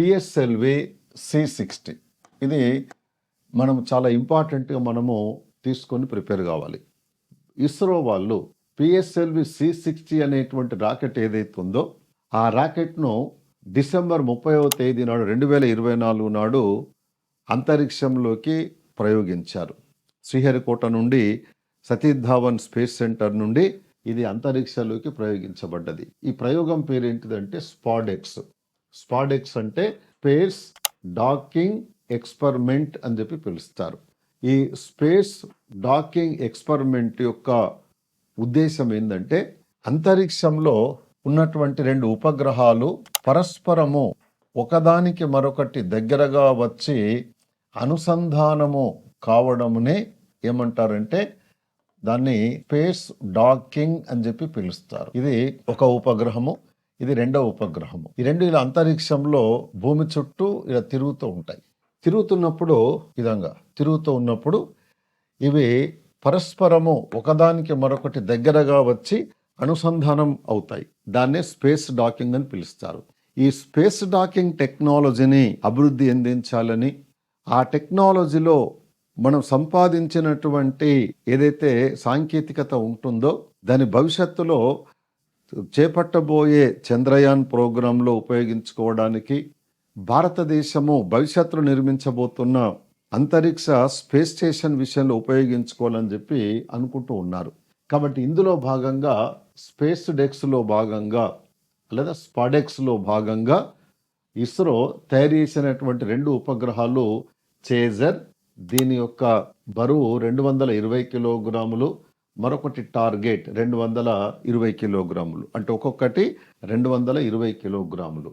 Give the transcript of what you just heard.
PSLV C60 ఇది మనం చాలా ఇంపార్టెంట్గా మనము తీసుకొని ప్రిపేర్ కావాలి. ఇస్రో వాళ్ళు పిఎస్ఎల్వి C60 అనేటువంటి రాకెట్ ఏదైతే ఉందో ఆ రాకెట్ను డిసెంబర్ 30వ తేదీ నాడు 2024 నాడు అంతరిక్షంలోకి ప్రయోగించారు. శ్రీహరికోట నుండి సతీష్ ధావన్ స్పేస్ సెంటర్ నుండి ఇది అంతరిక్షంలోకి ప్రయోగించబడ్డది. ఈ ప్రయోగం పేరు ఏంటిదంటే స్పాడెక్స్ అంటే స్పేస్ డాకింగ్ ఎక్స్పెరిమెంట్ అని చెప్పి పిలుస్తారు. ఈ స్పేస్ డాకింగ్ ఎక్స్పెరిమెంట్ యొక్క ఉద్దేశం ఏంటంటే అంతరిక్షంలో ఉన్నటువంటి రెండు ఉపగ్రహాలు పరస్పరము ఒకదానికి మరొకటి దగ్గరగా వచ్చి అనుసంధానము కావడమునే ఏమంటారంటే దాన్ని స్పేస్ డాకింగ్ అని చెప్పి పిలుస్తారు. ఇది ఒక ఉపగ్రహము, ఇది రెండవ ఉపగ్రహము. ఈ రెండు ఇలా అంతరిక్షంలో భూమి చుట్టూ ఇలా తిరుగుతూ ఉంటాయి. తిరుగుతూ ఉన్నప్పుడు ఇవి పరస్పరము ఒకదానికి మరొకటి దగ్గరగా వచ్చి అనుసంధానం అవుతాయి. దాన్నే స్పేస్ డాకింగ్ అని పిలుస్తారు. ఈ స్పేస్ డాకింగ్ టెక్నాలజీని అభివృద్ధి అందించాలని, ఆ టెక్నాలజీలో మనం సంపాదించినటువంటి ఏదైతే సాంకేతికత ఉంటుందో దాని భవిష్యత్తులో చేపట్టబోయే చంద్రయాన్ ప్రోగ్రాంలో ఉపయోగించుకోవడానికి, భారతదేశము భవిష్యత్తులో నిర్మించబోతున్న అంతరిక్ష స్పేస్ స్టేషన్ విషయంలో ఉపయోగించుకోవాలని చెప్పి అనుకుంటూ ఉన్నారు. కాబట్టి ఇందులో భాగంగా స్పేస్ డెక్స్లో భాగంగా లేదా స్పాడెక్స్లో భాగంగా ఇస్రో తయారు చేసినటువంటి రెండు ఉపగ్రహాలు చేజర్, దీని యొక్క బరువు 220 కిలోగ్రాములు, మరొకటి టార్గెట్ 220 కిలోగ్రాములు, అంటే ఒక్కొక్కటి 220 కిలోగ్రాములు.